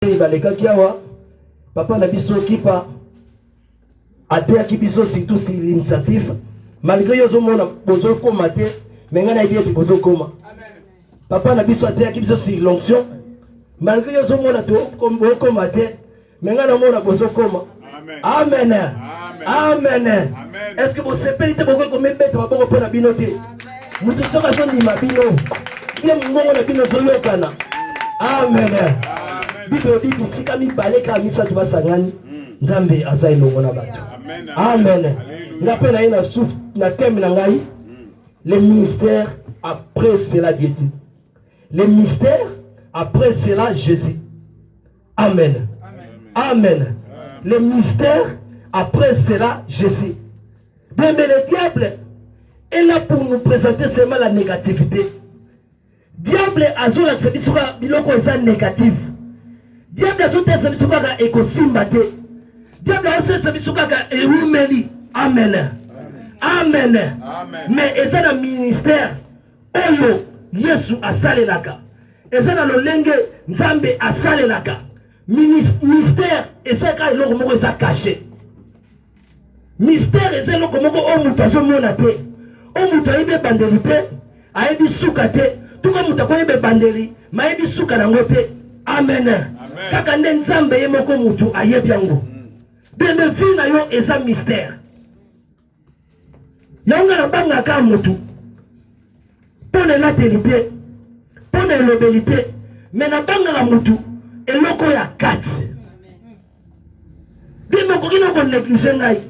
baleka kiawa papa na biso kipa atea ki biso surtout sur l'initiative malgré yozo mona bozo koma te menga na idée bozo koma papa na biso atea ki biso sur l'onction malgré yozo mona to koma te menga na mona bozo koma amen amen est-ce que vous savez que vous pouvez mettre ma bonne pour la binoté mutu soka so ni mabino bien mbongo na bino zo yokana amen Bible Bible sika mi baleka misa tu basangani nzambe azai longo na bato amen ngape na ina souffle na thème na ngai le ministère après cela Dieu dit le mystère après cela Jésus amen amen le mystère après cela Jésus bien mais le diable est là pour nous présenter seulement la négativité diable azola kusabisuka biloko za négatif diable azotesa bisukaka ekosimba te diable azotesa bisukaka erumeli amen amen mais eza na ministère oyo Yesu asalelaka eza na lolenge nzambe asalelaka ministère eza ka eloko moko eza caché mystère eza eloko moko o mutu azomona te o mutu ayebi ebandeli te ayebi suka te tuka mutu akoyebi ebandeli ma ayebi suka nango te amen kaka nde nzambe ye moko mutu ayebi yango bembe vi na yo eza mystère yango na bangaka mutu mpo na elateli te mpo na elobeli te me na bangaka mutu eloko ya kati bembe okoki na konéglige ngai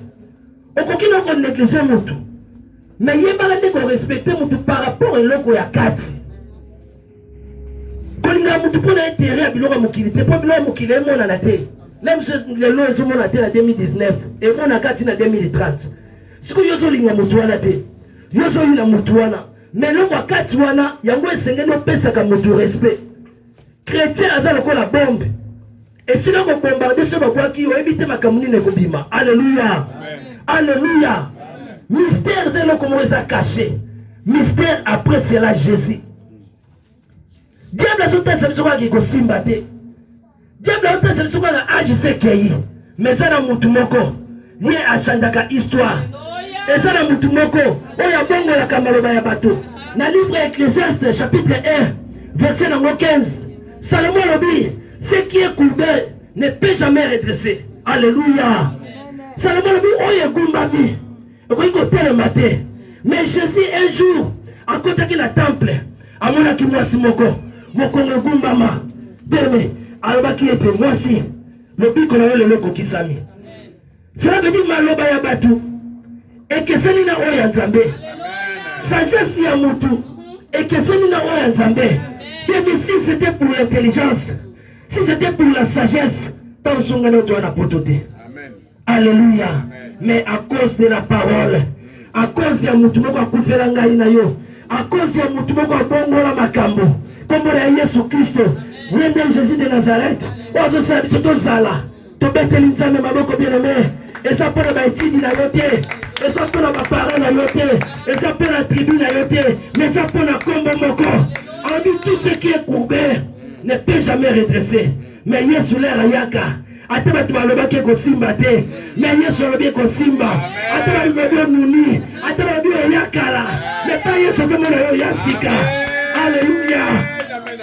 okoki na konéglige mutu me yebaka nde korespecte mutu par rapport eloko ya kati kolinga mutu pona intérêt ya biloko mokili te po biloko mokili emonana te lelo ezomona te na 2019 emona kati na 2030 sikoyo yozolinga mutu wana te yozoyina mutu wana me eloko ya kati wana yango esengeli opesaka mutu respect chrétien aza lokola bombe esila kobombarde so babwaki oyebi te makambo nini ekobima alleluya alleluya mystère eza eloko moko eza caché mystère après cela Jésus diable azotesa biso kaka kosimba te diable azotesa biso kaka ajisekei mais eza na mutu moko ye achanjaka histoire eza na mutu moko oyo abongolaka maloba ya bato na livre ya Ecclésiaste chapitre 1 verset nango 15 Salomon alobi ce qui est courbé ne peut jamais redresser alléluia Salomon alobi oyo egumbami ekoki kotelema te mais Jésus un jour akotaki na temple amonaki mwasi moko mokongo egumbama deme alobaki ete mwasi lobiko na yo lelo ekokisami cela veut dire maloba ya bato ekeseni na oyo ya nzambe sagesse ya mutu ekeseni na oyo ya nzambe mais si c'était pour l'intelligence si c'était pour la sagesse taosongana otoa na poto te alléluia mais à cause de la parole à cause ya mutu moko akufela ngai na yo à cause ya mutu moko abongola makambo kombo ya Yesu Kristo yende Jésus de Nazareth ozosala biso tozala tobeteli nzambe maboko bien-aimé eza mpo na baetidi na yo te eza mpo na bapara na yo te eza mpo na tribu na yo te mais eza mpo na kombo moko alobi tout ce qui est courbé ne peut jamais redresser mais Yesu lera yaka ate bato balobaki ekosimba te mais Yesu alobi ekosimba ate balobi onuni ate balobi oyakala mais pa Yesu azomona yo ya sika alléluia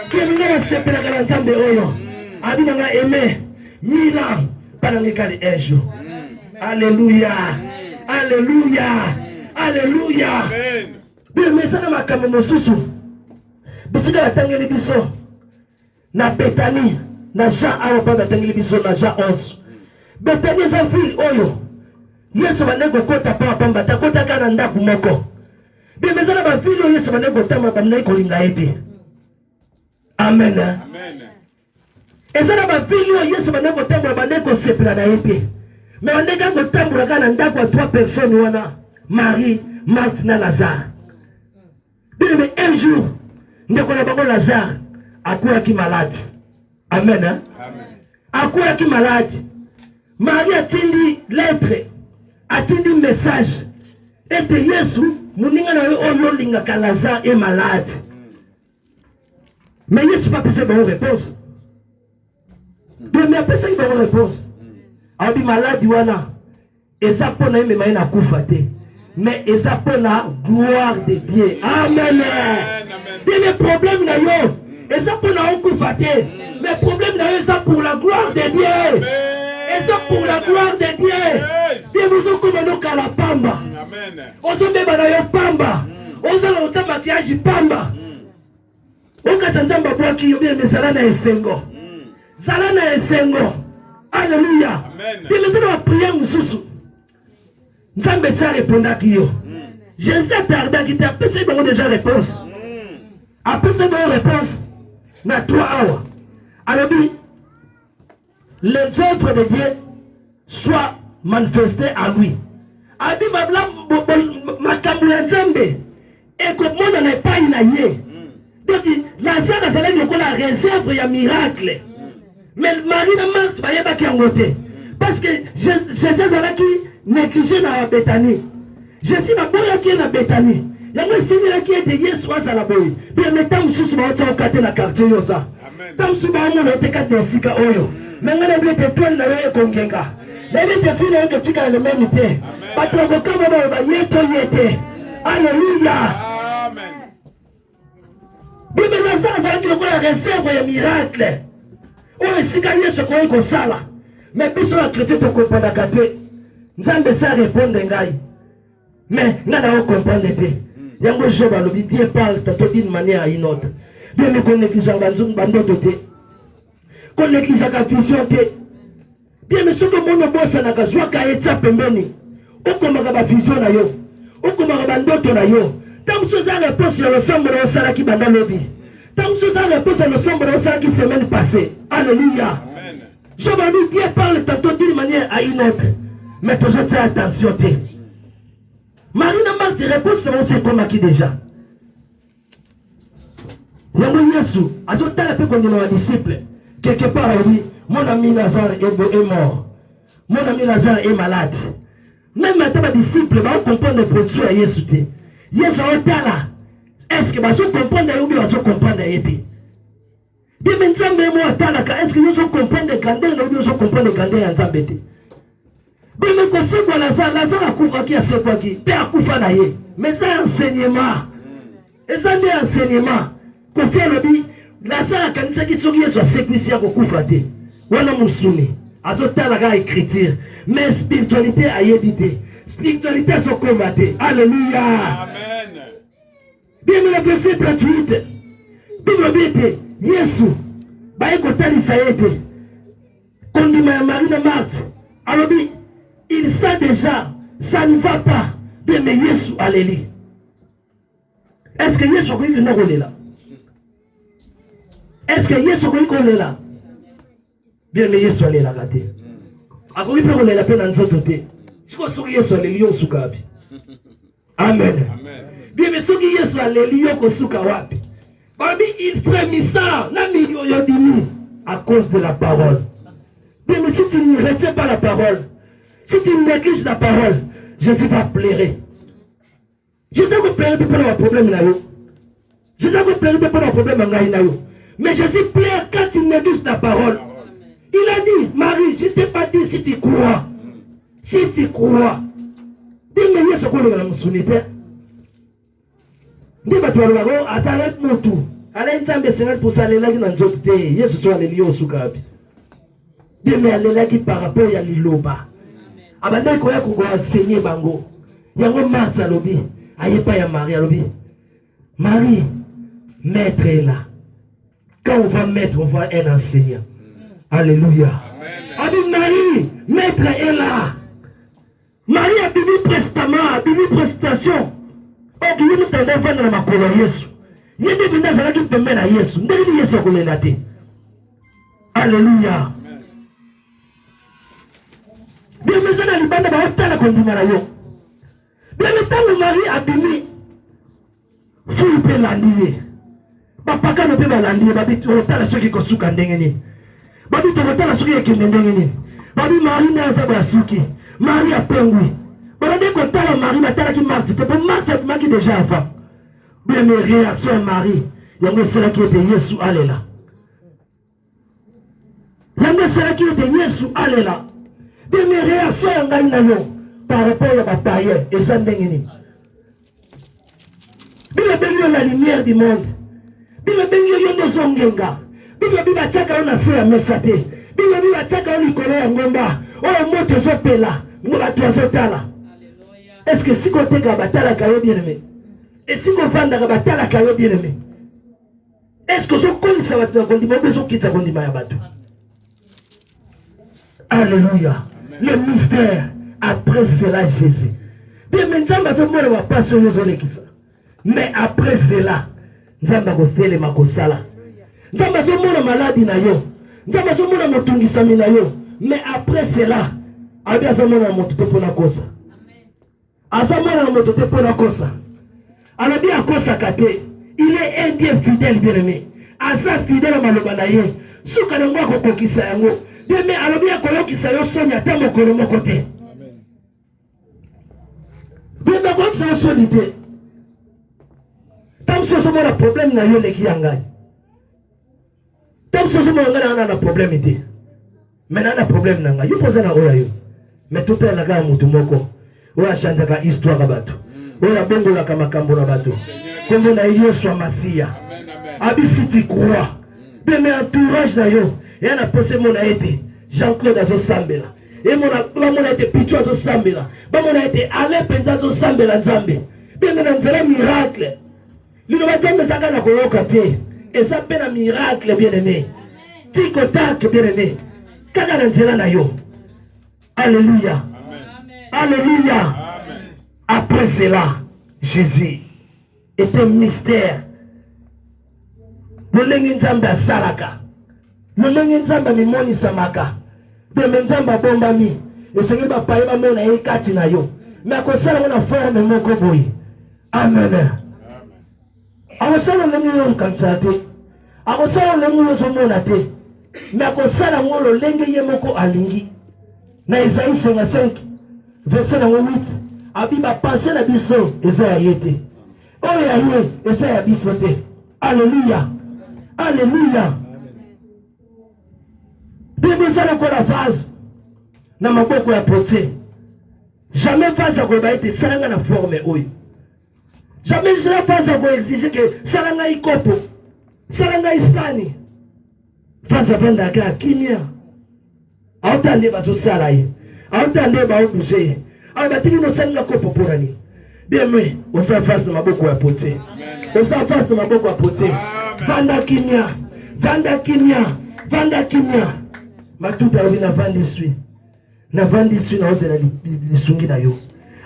keminga nasepelaka na nzambe oyo abi nanga aime mila panangekali un jour alléluia alléluia alléluia bimesa na makambo mosusu bisika batangeli biso na Betani na Jean awa mpa batangeli biso na Jean 11 Betani eza ville oyo Yesu bande kokota mpa pamba takotaka na ndako moko bimesa na bavile oyo Yesu bande kotama bamnai kolinga ete amen eza na bavile oyo Yesu bande kotambola bande kosepela na ye te mais bande kaka kotambolaka na ndako ya 3 personnes wana Marie Marthe na Lazare mais un jour ndeko na bango Lazare akwaki malade amen akwaki malade Marie atindi lettre atindi message ete Yesu moninga na yo oyo lingaka Lazare est malade mais Yesu pas pese bonne réponse Mais après ça, il va avoir réponse. Alors, maladie, wana. Et ça, pour nous, mais il a koufaté. Mais et ça, pour la gloire de Dieu. Amen. Et les problèmes, et ça, pour la koufaté. Mais le problème, c'est ça pour la gloire de Dieu. Et ça, pour la gloire de Dieu. Et vous avez comme un la pamba. On se met dans la pamba. On se met dans le maquillage pamba. On se met dans le maquillage mais ça là, esengo. Zalana esengo. Alléluia. Et nous allons prier Moussou. Nous allons répondre à qui. Jésus a tardé qui t'a appelé, c'est déjà réponse. Après c'est bonne réponse. Na 3 heures. Alors les œuvres de Dieu soient manifestées à lui. Abi babla makambo ya Nzambe. Et comme on n'a pas inaye. Donc Lazare a salé la réserve ya miracle. Mais Marie n'a Marthe va y avoir qui en côté. Parce que Jésus a qui négligé dans la Béthanie. Jésus n'a pas qui est dans Béthanie. Il y a un signe qui est de Yesu à la boy. Bien maintenant nous sommes au quartier la quartier yosa. Tam suba mo na te ka de sika oyo. Mais on a blé toi na yo kongenga. Les filles que tu as le même été. Pas trop comme on va y être. Alléluia. Amen. Bible ça ça qui la réserve ya miracle. On est sikaye ce qu'on est sala. Mais puis sur la chrétien to comprendre kate. Nzambe ça répondre ngai. Mais nada on comprendre te. Yango je va le Dieu parle d'une manière à une autre. Bien me connaître que banzung bando te. Connaître que vision te. Bien me soko mono bossa na kazwa ka etsa pembeni. Okomaka ba vision na yo. Okomaka ba ndoto na yo. Tant que ça réponse le semble au sala ki banda lobi. Tant que ça réponse le semble au sala qui semaine passée. Alléluia. Amen. Je vais lui bien parler tantôt d'une manière à une autre. Mais toujours fais attention te. Marie n'a pas de réponse on sait comment qui déjà. Yango Yesu, azotala pe qu'on est disciple. Quelque part oui, mon ami Lazare est mort. Mon ami Lazare est malade. Même maintenant les disciples vont comprendre le produit à Yesu te. Yesu otala. Est-ce que baso comprendre ou bien baso comprendre été? Bien maintenant moi otala est-ce que Yesu comprendre le grandeur ou bien Yesu comprendre le grandeur ya Nzambe te? Bien mais ko se kwa Lazare akufa ki ase kwa ki, pe akufa na ye. Mais ça enseignement. Et ça c'est enseignement. Ko faire le bi Lazare kanisa ki soki Yesu asekwisi ya kokufa te. Wana musuni. Azotala ka écriture. Mais spiritualité a yébité. Spiritualité a son combatté. Alléluia. Amen. Bien le verset 38. Bible bite Yesu. Baye kotali saete. Kondima Marie de Marthe. Alors il sait déjà. Ça ne va pas. Bien mais Yesu alléluia. Est-ce que Yesu est là? Est-ce que Yesu est là? Bien mais Yesu est là. Akoki pe kolela pe na nzoto te. Siko soki Yesu aleli yo suka wapi? Amen. Bien mais soki Yesu aleli yo kosuka wapi? Babi il frémissant na milieu yo dimi à cause de la parole. Bien mais si tu ne retiens pas la parole, si tu négliges la parole, Jésus va pleurer. Jésus va pleurer pour le problème na yo. Jésus va pleurer pour le problème na yo. Mais Jésus pleure quand il néglige la parole. Il a dit, Marie, je ne t'ai pas dit si tu crois. Si tu crois. Dis-moi ce qu'on a dans mon sounité. Dis-moi, tu vas le voir, à sa lettre, mon tout. À l'intérieur de 50% aller là qui n'a pas été. Yesu soit les lieux au soukabi. Dis-moi, aller là qui par rapport à l'iloba. Abandonne quoi qu'on va enseigner bango. Yango Marthe à l'obi. Aïe pas ya Marie à l'obi. Marie, maître est là. Quand on va mettre, on va un enseignant. Alléluia. Amen. Marie, maître est là. Marie a béni prestement, a béni prestation. Oh, qui est nous t'en vendre dans ma colère Yesu. Il y a des gens qui peuvent mettre à Yesu. N'est-ce pas Yesu qu'on est naté? Alléluia. Bien mais ça n'a pas de bâtard à continuer à yo. Bien mais tant Marie a béni, faut peut l'annuler. Papa quand on peut l'annuler, babi tu as ceux qui consultent quand n'engagent. Babi tu as ceux qui n'engagent. Babi Marie n'a pas suki. Marie a pengui. Babi quand tu as Marie, ma terre qui marche. Tu peux marcher qui déjà avant. Bien mes réactions à Marie, il y a un seul qui était Yesu allez là. Yanga seraki ete Yesu alela. De mes réactions yanga inayo par rapport à ma païen et ça ndengini. Bila benyo la lumière du monde. Bila benyo yondo zongenga. Bila bila chaka ona se ya mesate. Bila bila chaka oli kole ya ngomba. O moto zo pela. Ngoba tozo tala. Est-ce que si côté ka batala kayo bien aimé? Et si ko fanda ka batala kayo bien aimé? Est-ce que zo kolisa batu kondima bezo kitsa kondima ya batu? Alléluia. Le mystère après cela Jésus. Bien maintenant bazomona ba passion yo zolekisa. Mais après cela, Nzamba kostele makosala. Nzamba zomona maladi na yo. Nzamba zomona motungisa mina yo. Mais après cela, abia zamona moto pona kosa. Azamona moto pona kosa. Alabi akosa kate. Il est un Dieu fidèle bien-aimé. Asa fidèle à maloba na ye. Suka na ngwa kokokisa yango. Bien-aimé alabi akolokisa yo sonya ta mokolo moko te. Bien-aimé kwa msa solide. Tam so somo na problème na yo leki yangai. Tam so somo ngana na problème ite. Mena na problème na ngai. Yo poza na oya yo. Mais tout est la ga mutu moko. Oya chanja ka histoire bato. Oya bongo la kamakambo na bato. Kombo na Yesu Masia. Abisiti croix. Bien mais entourage na yo. Et on a pensé mon a été Jean-Claude Azo Sambela. Et mon a été Pichou Azo Sambela. Mon a été Alain Penza Azo Sambela Nzambe. Bien mais on a un miracle. L'innovateur me s'agana koloka te. Et ça fait un miracle bien aimé. Tiko tak bien aimé. Kaka nanzela na yo. Alléluia. Alléluia. Après cela, Jésus est un mystère. Molengi nzamba salaka. Molengi nzamba mimoni samaka. Beme nzamba bomba mi. Esengi ba paye ba mona ekati na yo. Mais akosala mona forme moko boyi. Amen. Akosala lengi yo nkansate. Akosala lengi yo zomona te. Mais akosala ngolo lengi ye moko alingi. Na Isaïe 55 verset 8. Abiba pensé la biso eza ya yete. Oh ya ye eza ya biso te. Alléluia. Alléluia. Bible ça na la phase na maboko ya poté. Jamais phase ko ba été salanga na forme oyo. Jamais je la phase ko exiger que salanga ikopo. Salanga istani. Phase vanda ka kimia. Autande bazo sala ye. Autande ba obuje. Alors batili no salanga kopo porani. Bien mais on s'en face na maboko ya poté. On s'en face na maboko ya poté. Vanda kimia. Vanda kimia. Vanda kimia. Matuta obi na vandi sui. Na vandi sui na ozela lisungi na yo.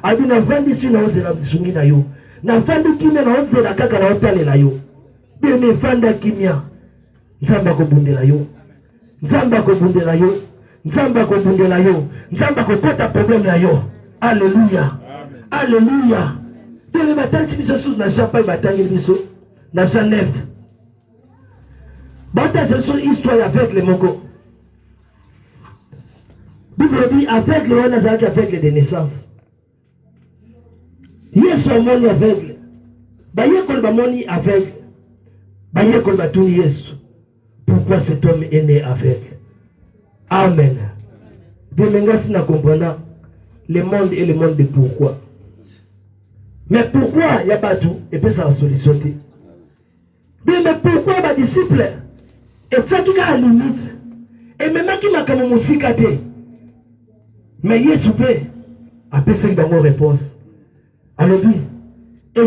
Abi na vandi sui na ozela lisungi na yo. Na vandi kimia na ozela kaka na otale na yo. Beme vanda kimia. Nzamba ko bundela yo. Nzamba ko bundela yo. Nzamba ko bundela yo. Nzamba ko kota problème na yo. Alléluia. Alléluia. Beme batangi biso sous na chapa batangi biso na Jean 9. Bata c'est une histoire avec les Moko. Bible dit aveugle on a qui aveugle de naissance. Yesu amoni aveugle. Ba yekol ba moni aveugle. Ba yekol ba tuni Yesu. Pourquoi cet homme est né aveugle? Amen. Bien mengasi na comprendre le monde et le monde de pourquoi. Mais pourquoi y a pas tout et puis ça la solution. Bien mais pourquoi ba disciple et ça qui a limite et même qui m'a comme musique. Mais Yesu peut après c'est une réponse. Alors dit et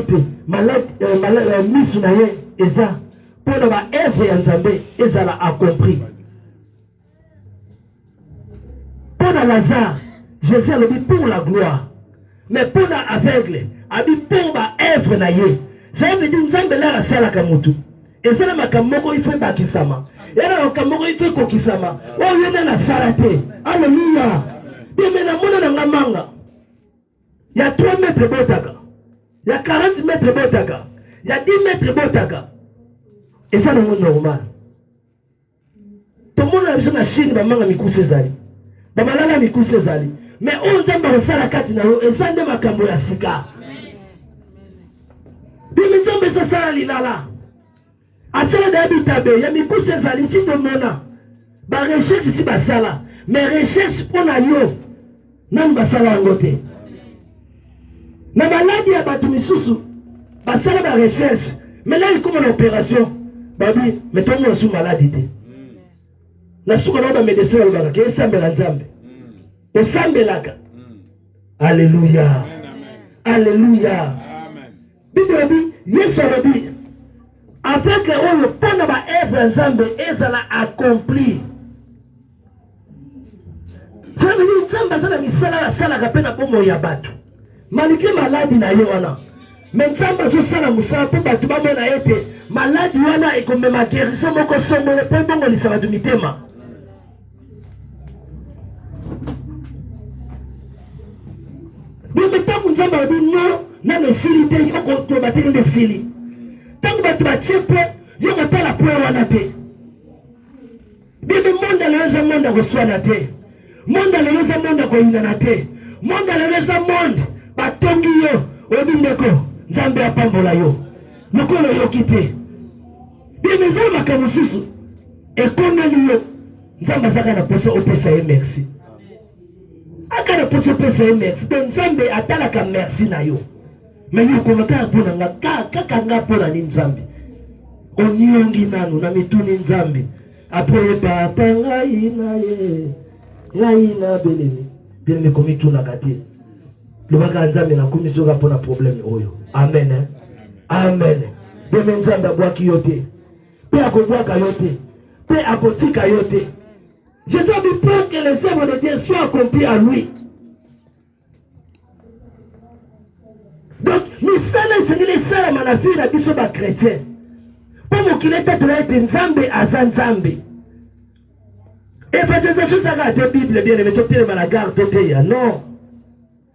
malade mis na ye eza pour la œuvre ya Nzambe ezala accompli. Pour Lazare Jésus a dit pour la gloire. Mais pour l'aveugle a dit pour la œuvre na ye. Ça veut dire Nzambe la sala kamutu. Et c'est la makamoko il faut bakisama. Et là makamoko il faut kokisama. Oh yena na salate. Alléluia. Et maintenant mona na ngamanga. Il y a 3 mètres botaka. Il y a 40 mètres botaka. Il y a 10 mètres botaka. Et ça c'est normal. Tout le monde a besoin de Chine bamanga mikuse zali. Bamalala mikuse zali. Mais on Nzamba osala kati na yo et ça nde makambo ya sika. Bimi Nzamba sa sala lilala. Asala da bitabe ya mikuse zali si to mona. ba recherche ici basala mais recherche pour na yo nan basala ngote na maladi ya batu misusu basala ba recherche mais là il comme une opération babi mettons-nous sous maladie na suka na ba médecin ba ba ke sambela nzambe o sambelaka alléluia alléluia bibi yesu robi avec le temps de ma œuvre nzambe ezala accompli ça veut dire nzambe azala misala asalaka mpe na bomo ya bato malgré maladi na ye wana mais nzambe azosala mosala mpo bato bamona ete maladi wana ekomema guérison moko songolo mpo ebongolisa bato mitema bibi ntango nzambe alobi no nano esili te okoloba te nde esili tango bato batie mpo yo kotala po wana te bibi monde lelo eza monde akoswana te monde lelo eza monde akoyinana te monde lelo eza monde batongi yo oyebi ndeko nzambe apambola yo lokolo oyoki te bibi eza makambo mosusu ekomeli yo nzambe azaka na poso opesa ye merci aka na poso opesa ye merci donc nzambe atalaka merci na yo mais yo komaka mpona nga kaka nga mpona ni nzambe oniongi nanu na mituni nzambe apoye papa ngai na ye ngai na belemi komitunaka te lobaka nzambe nakomi soka mpona problème oyo amen amen beme nzambe abwaki yo te mpe akobwaka yo te mpe akotika yo te Jésus a dit pour que les œuvres de Dieu soient accomplies à lui. Donc, misala esengeli esalama na vie na biso bakretien mpo mokili etatela ete nzambe aza nzambe évangélisation ezaka te bible bien aimé totelema na gare toteya non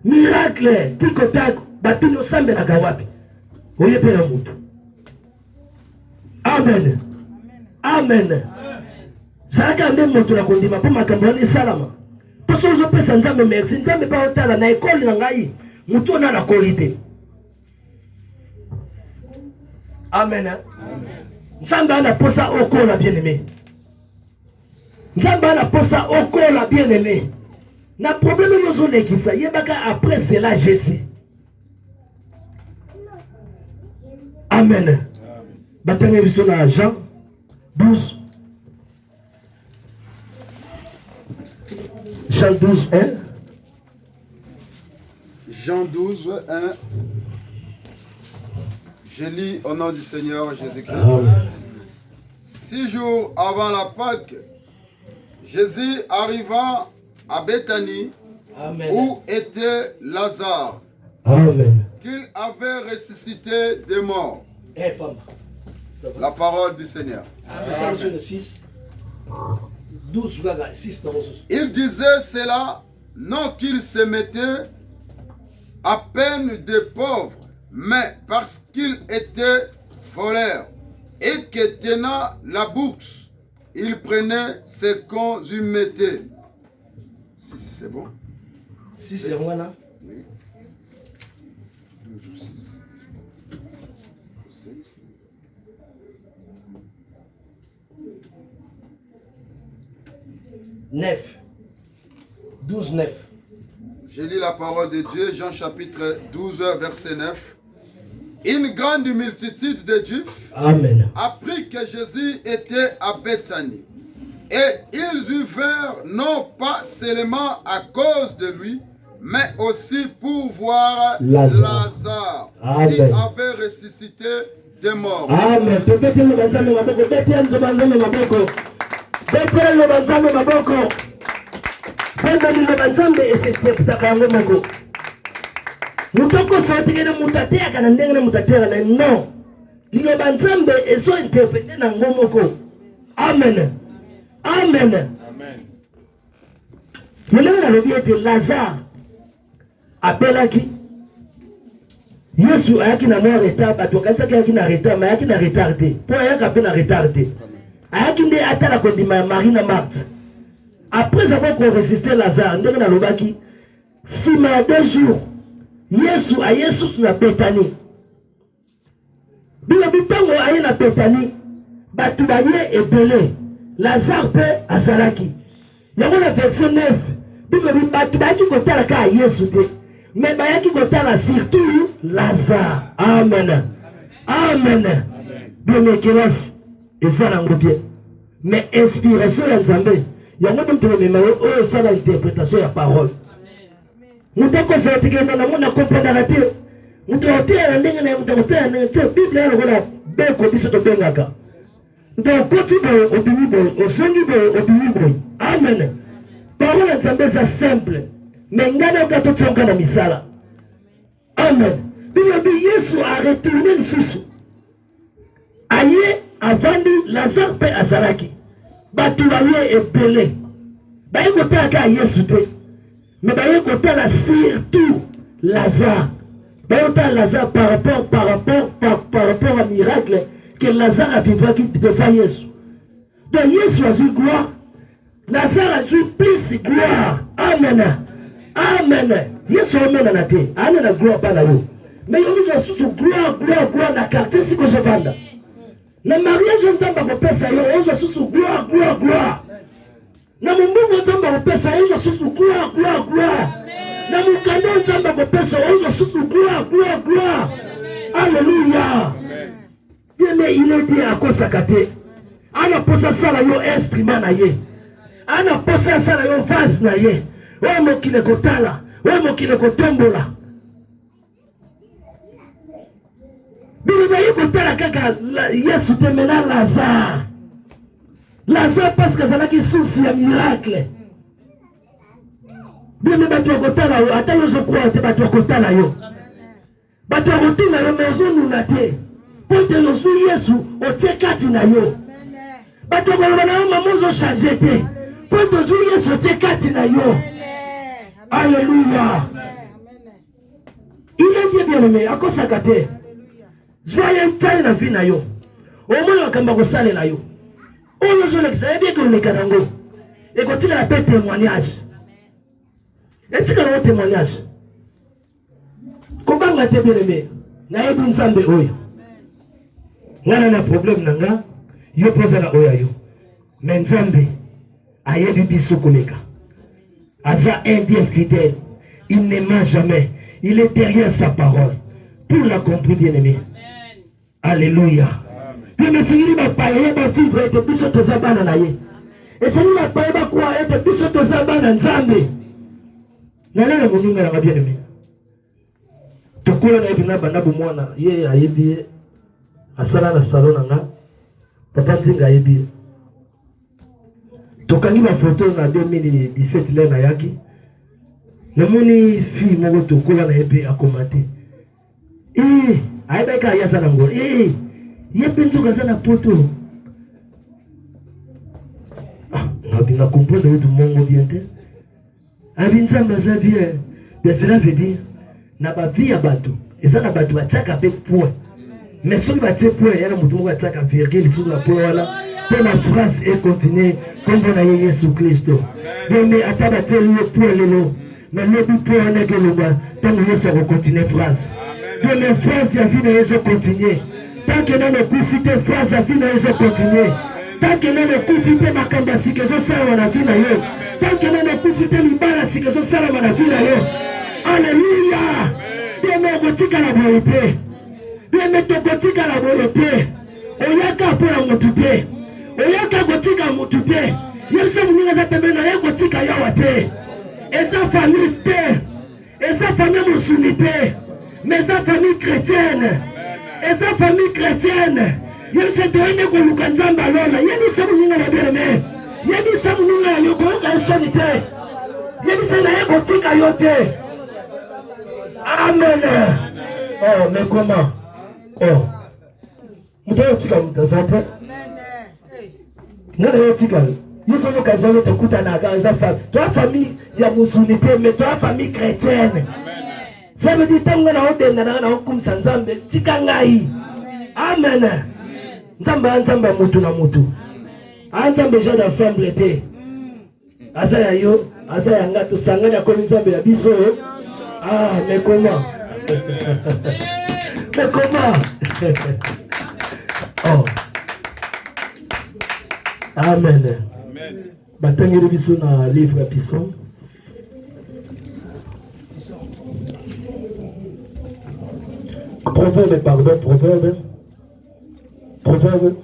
miracle tikotako batuni osambelaka wapi oye mpe na motu amen amen zalaka nde moto na kondima mpo makambo wana esalama mpo so ozopesa nzambe merci nzambe mpe otala na ekole na ngai motu ona nakoli te amen nzambe ana posa okola bien-aimé nzambe ana posa okola bien-aimé na problème oyo ozolekisa yebaka après cela Jésus amen batangi biso na Jean 12 Jean 12 1 Jean 12 1 Je lis au nom du Seigneur Jésus-Christ. 6 jours avant la Pâque, Jésus arriva à Béthanie, où était Lazare, qu'il avait ressuscité des morts. La parole du Seigneur. Amen. 12, 6, il disait cela, non qu'il se mettait à peine des pauvres, mais parce qu'il était voleur et que tenant la bourse, il prenait ses consumétés. Si c'est bon. 6 c'est voilà. Oui. 12 ou 6. 7. « 12, 9. Je lis la parole de Dieu, Jean chapitre 12, verset 9. Une grande multitude de Juifs apprit que Jésus était à Béthanie. Et ils y vinrent non pas seulement à cause de lui, mais aussi pour voir Lazare qui avait ressuscité des morts. Amen. Mutoko sotikene mutatea kana ndenge mutatea na no. Liloba nzambe eso interpréter na ngomoko. Amen. Amen. Amen. Mulanga lobi ete Lazare apelaki Yesu ayaki na mwa retard bato kansaki ayaki na retard mais ayaki na retard te. Po ayaki ape na retard te. Ayaki nde atala kondima ya Marie na Marthe. Après avoir résister Lazare, ndenge na lobaki sima ya 2 jours Yesu a Yesu na Béthanie. Bila bitango aye na Béthanie, batu baye ebele. Lazare pe azalaki. Yango na verset 9. Bible bi batu bayaki kotala ka Yesu te. Mais bayaki kotala surtout Lazare. Amen. Amen. Bien mekelas ezala ngobie. Mais inspiration ya Nzambe. Yango ndo mema o ça la interprétation ya parole. Mutako sa tikenda na mona comprendre la te. Mutaotea ndenge na mutaotea na te Bible ya ngona beko biso to bengaka. Donc, continue au Bible, au Seigneur, au Bible. Amen. Parole de Zambé, c'est simple. Mais ngana kato tsonga na misala. Amen. Bibi Yesu a retourné le sous. Aye avandi Lazare pe azalaki. Batulaye e belé. Baye kota ka Yesu te. Mais baye kota la surtout Lazare. Baye kota Lazare par rapport à miracle que Lazare a vécu devant Yesu. Donc Yesu a eu gloire. Lazare a eu plus gloire. Amen. Amen. Yesu a eu la terre. Amen. La gloire pas là-haut. Mais il y a sous gloire dans la quartier si que je vends. Le mariage on t'en va faire ça. On joue sous gloire. Na mungu on t'en va faire ça. On joue sous gloire. Na mungu on t'en va faire ça. On joue sous gloire. Alléluia. Mais il est dit à quoi ça kate. Ana posa sala yo instrument na ye. Ana posa sala yo vase na ye. Wa mo kile kotala, wa mo kile kotombola. Bibi yi kotala kaka Yesu te mena Lazare. Lazare parce que ça n'a qui souci ya miracle. Bibi batu kotala yo, ata yo je crois te batu kotala yo. Batu kotala yo maison nous na te. Pote no su Yesu o tie kati na yo. Bato baloba na mamozo changer te. Pote su Yesu o tie kati na yo. Alléluia. Il est bien aimé à cause sakate. Joyeux temps na vie na yo. O mona wakamba ko sale na yo. Oyo zo lekisa bien que le kanango. Et quand il a fait témoignage. Et tu as un témoignage. Comment tu bien aimé? Na yebu Nzambe oyo. Ngana na problème nanga yo poza na oya yo. Mais Nzambe ayebi biso koleka. Aza un Dieu fidèle. Il ne ment jamais. Il est derrière sa parole. Pour l'accomplir, bien-aimé. Alléluia. Dieu me dit ma paye ba vivre et biso tozabana na ye. Et c'est ma paye ba quoi et biso tozabana Nzambe. Nana na muninga na bien-aimé. Tokola na ebina bana bu mwana ye ayebi asala na salon nanga papa nzinga ayebi tokangi ba photo na 2017 le na yaki namoni fille moko tokola na ebe akomate ayebeka yasa na ngo yepe nzoka sana poto na comprendre tout mongo bien te abinzamba za bien de cela veut dire na ba vie ya bato eza na bato bataka pe point. Mais si on va dire point, il y a un mouton qui attaque à virgule sur la point là. Pour la phrase et continuer comme on a Jésus Christ. Mais à tabater le point le mais le point on est que le bas. Tant que ça va continuer phrase. Mais les phrases à vie ne sont continuer. Tant que nous ne profitons phrase à vie ne sont continuer. Tant que nous ne profitons ma cambasi que je sais on a vie là. Tant que nous ne profitons l'ibala si que je sais on a vie là. Alléluia. Bien mais botika la vérité. Bien mettre gotika la volonté. Oyaka pour la motute. Oyaka gotika motute. Yesu mninga za pembeni ya gotika ya wate. Esa famille te. Esa famille musulmane. Mais sa famille chrétienne. Esa famille chrétienne. Yesu toende ko lukanzamba lola. Yeni sabu mninga na bere. Yeni sabu mninga yo ko ka sonite. Yeni sana ya gotika yote. Amen. Oh, mais comment? Oh, mtoto tika mtazate. Nani yotika? Yesu ndo kazalo tukuta na gaza famille. Toi famille ya musulmane mais toi famille chrétienne. Ça veut dire tango na hote na hukumu Nzambe tika ngai. Amen. Nzamba mutu na mutu. Nzambe je d'ensemble te. Asa ya yo, asa ya ngatu sanganya kwa Nzambe ya biso. Mais comment? Mais comment? Oh. Amen. Amen. Batangeli biso na livre Psaume. Proverbe, pardon, Proverbe. Proverbe.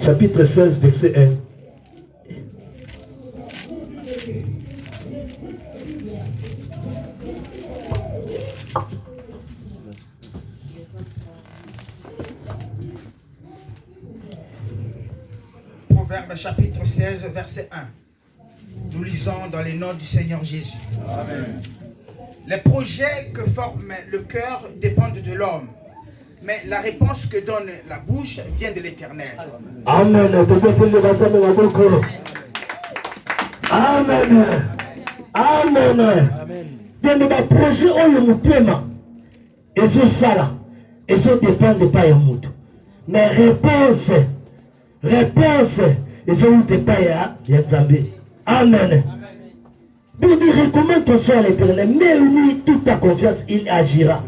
Chapitre 16, verset 1. Proverbe chapitre 16, verset 1. Nous lisons dans les noms du Seigneur Jésus. Amen. Les projets que forme le cœur dépendent de l'homme, mais la réponse que donne la bouche vient de l'Éternel. Amen. Amen. Amen. Bien, les projets ont le mutema. Et ce sala. Et ce dépend de pas yamut. Mais réponse. Et ce ne dépend pas yamut. Amen. Bibi recommande ton soin à l'Éternel, mais lui toute ta confiance, il agira.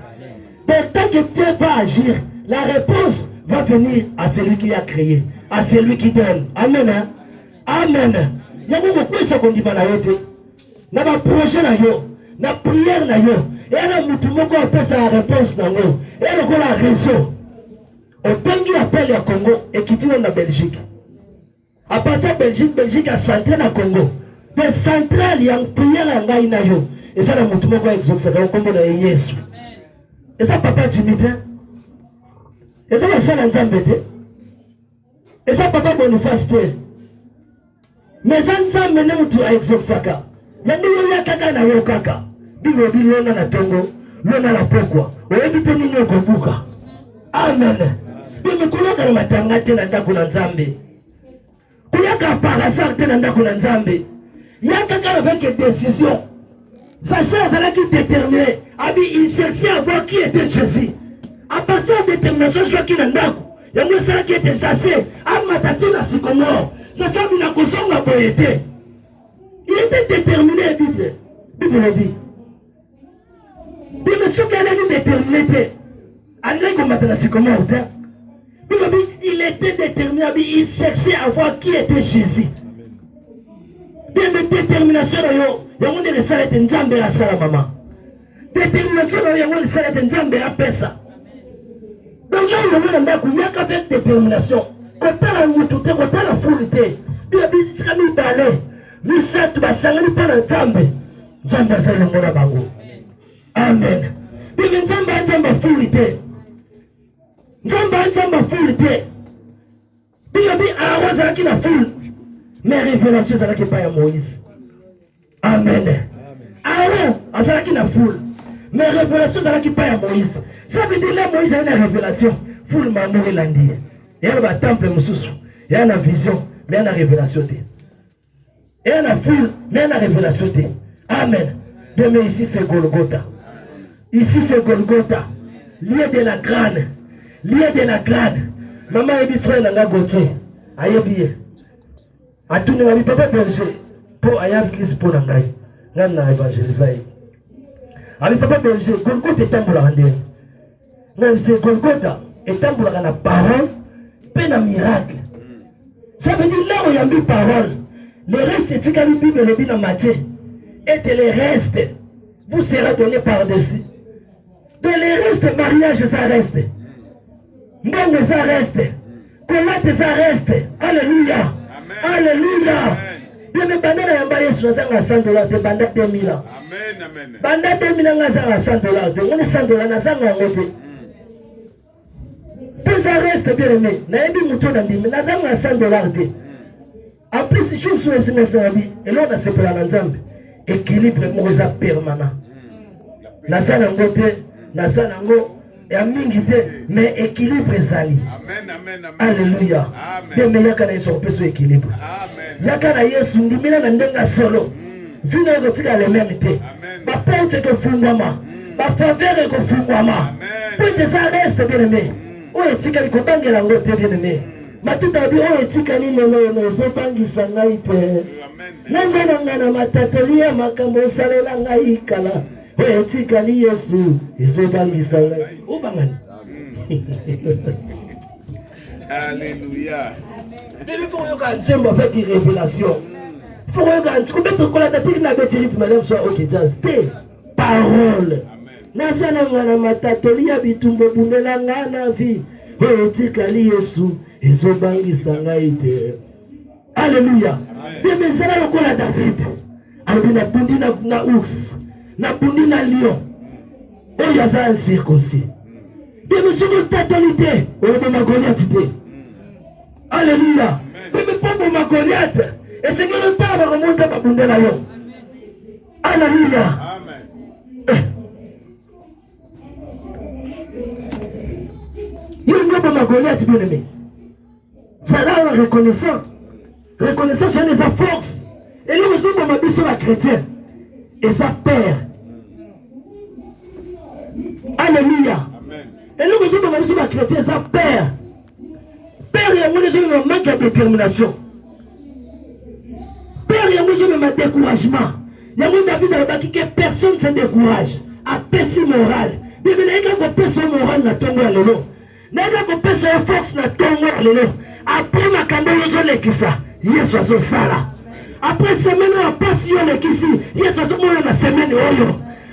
Mais tant que tu ne vas pas agir, la réponse va venir à celui qui a créé, à celui qui donne. Amen. Hein? Amen. Il y a beaucoup de choses qu'on dit dans na ba projet na yo, na prière na yo, et na mutu moko apesa sa réponse na yo, et le la réseau. Au tangi appelle à Congo et qui dit en Belgique. À partir de Belgique a centré na Congo. Des centrales yang prière à ngai na yo. Et ça na mutu moko exauce na Congo na Yesu. Et ça papa Jimite. Et ça la salle Nzambete. Et ça papa Boniface Pierre. Mais ça Nzambe ne mutu exauce ka. Yango ya kaka na yo kaka. Bino bilona na tongo, lona na pokwa. Oyebite nini okobuka. Amen. Bino kuloka na matanga tena ndako na Nzambe. Kuyaka parasar tena ndako na Nzambe. Yaka kaka avec des décisions. Sacha Zalaki déterminé. Abi il cherchait à voir qui était Jésus. À partir de détermination soit qui n'andako. Yango sala qui était cherché. Amatati na sikomor. Sacha bina kozonga boyete. Il était déterminé, Bible. Bible le dit. Bible ce qu'elle est déterminé. André combattre la sycomore. Bible dit, il était déterminé, il cherchait à voir qui était Jésus. Bien de détermination, il y a une salle de Nzambe à la maman. Détermination, il y a une salle de Nzambe à Pessa. Donc là, il y a qu'avec détermination. Quand tu as la moutoute, quand tu as la foule, Bible dit, c'est comme il parlait. Nous sommes basangani par Nzambe. Nzambe azali ngona bango. Amen. Bibi Nzambe fulite. Nzambe fulite. Bibi awazaki na ful. Mais révélation zalaki pa ya Moïse. Amen. Aaron azalaki na ful. Mais révélation zalaki pa ya Moïse. Ça veut dire là Moïse a une révélation. Ful mamori landi. Il y a le temple mususu. Il y a la vision, mais il y a la révélation. Et la foule, mais la révélation. Amen. Demain ici c'est Golgotha. Ici c'est Golgotha. Lieu de la grâce. Lieu de la grâce. Maman et frère n'a pas goûté. Aïe bien. A tout le monde papa berger. Pour aïe église pour l'angai. N'a évangélisé. Avec papa berger, Golgotha est un boulangé. Même c'est Golgotha est un boulangé la parole, peine à miracle. Ça veut dire là où il y a mis parole. Le reste, c'est que la Bible le dit dans Matthieu. Et de les restes, vous serez donné par-dessus. De les restes, mariage, ça reste. Monde, ça reste. Colate, ça reste. Alléluia. Alléluia. Bien, mais pendant la yambaye, sur $100, pendant 2000 ans. Amen, amen. Pendant 2000 ans, $100. On est $100, on a 100 ans. Puis ça reste bien aimé. Naïbi mouton a dit, mais $100. En plus, je suis sur le vie, et là on a séparé la Nzambe. Équilibre permanent. Nazana ngote, nazana ngo, et à mingite, mais équilibre zali. Amen, amen, amen. Alléluia. Amen. Mais yakana ils sont peu sur équilibre. Amen. Yakana yesu ndimina na ndenga solo. Vina yotika le même té. Ma porte que fungwama. Ma faveur que fungwama. Puis ça reste bien aimé. Oye tika likobangela ngote bien aimé. Matuta bi o etika ni no zo pangisa ngai pe. Nazana ngana matatolia makambo salela ngai kala. O etika ni Yesu ezo pangisa ngai. O bangani. Alléluia. Il faut que Nzembo avec une révélation. Il faut que mettre la tête na betiri madame soit OK jazz. Parole. Nasana ngana matatoli ya bitumbo bundela ngana vi. Otikali Yesu ezobangisa ngai te. Alléluia. Bien ça là lokola David. Alors na bundi na ours. Na bundi na lion. Oh ya za circoncis. Bien monsieur de totalité. Oh ma Goliath te. Alléluia. Mais pas ma Goliath. Et c'est que le temps va remonter à bundi na yo. Alléluia. Amen. Il n'y a pas ma Goliath bien aimé. C'est là on reconnaissant. Reconnaissant chez sa force. Et nous sommes dans ma vie sur la chrétienne. Et sa père. Alléluia. Et nous sommes dans ma vie sur la chrétienne et sa père. Père, il y a un manque de détermination. Père, il y a un découragement. Il y a un David dans le bâti que personne ne se décourage. À pessi moral. Il y a un pessi moral dans ton lelo. Il y a un pessi force dans ton lelo. Après ma candole, je l'ai dit ça. Yesu azosala. Après semaine à passion le kisi, Yesu azomona na semaine oyo.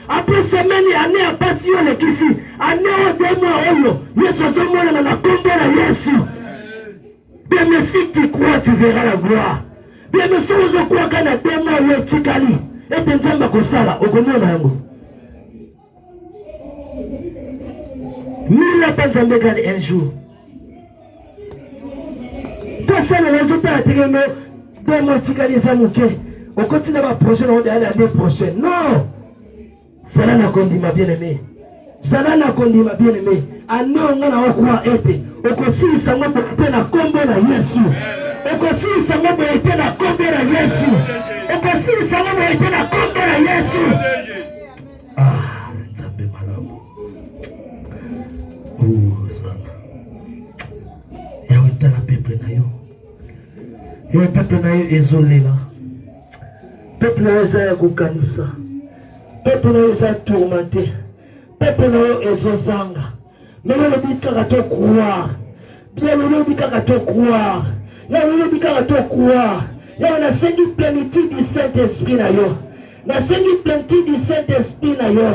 Après semaine année à passion le kisi, année au demo oyo, Yesu azomona na kombo na Yesu. Bien mais si tu crois tu verras la gloire. Bien mais si vous crois kana demo yo tikali, et nzamba kosala okomona yango. Mila panzambe kali un jour. Ça le résultat est que deux mois on continue à projet l'année prochaine. Non, cela n'a conduit ma bien-aimée. Cela n'a conduit ma bien-aimée. À nous, on a quoi été. On continue ça m'a porté la combo à Yesu. On continue ça m'a porté la combo à Yesu. On continue ça m'a porté la combo à Yesu. Ah, ça fait mal. Oh, ça. Il y a un peuple na yo. Et le peuple n'a eu isolé là. Le peuple n'a eu kukanisa. Le peuple n'a eu tourmenté. Le peuple n'a eu ezozanga. Mais le bika kato croire. Bien le bika kato croire. Ya le bika kato croire. Ya na sengi plénitude du Saint-Esprit na yo. Na sengi plénitude du Saint-Esprit na yo.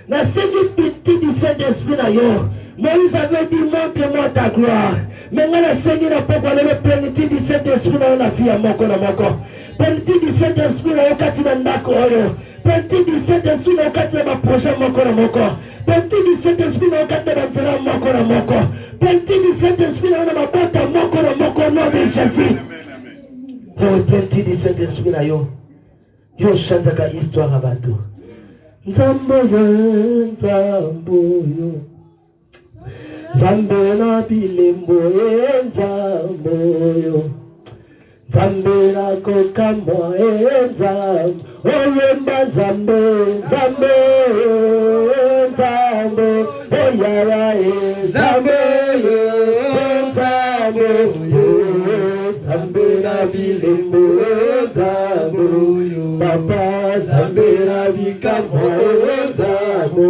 Na sengi plénitude du Saint-Esprit na yo. Moïse avait dit montre-moi ta gloire. Mais moi, la Seigneur n'a pas parlé de plénitude du Saint-Esprit dans la vie à mon corps. Plénitude du Saint-Esprit dans le quartier de Ndako. Plénitude du Saint-Esprit dans le quartier de ma prochaine mon corps. Plénitude du Saint-Esprit dans le quartier de mon corps. Plénitude du Saint-Esprit dans ma porte à mon corps, nom de Jésus. Plénitude du Saint-Esprit dans yo. Yo chante la histoire à bateau. Nzamboyo, Nzamboyo. Nzambe na bilembo Nzamboyo. Nzambe na kokamwa Nzambo. Oyemba Nzambe, Nzambe, Nzambe. Oyara Nzambe, Nzambe. Nzambe na bilembo Nzamboyo. Papa Nzambe na bikamwa Nzambo.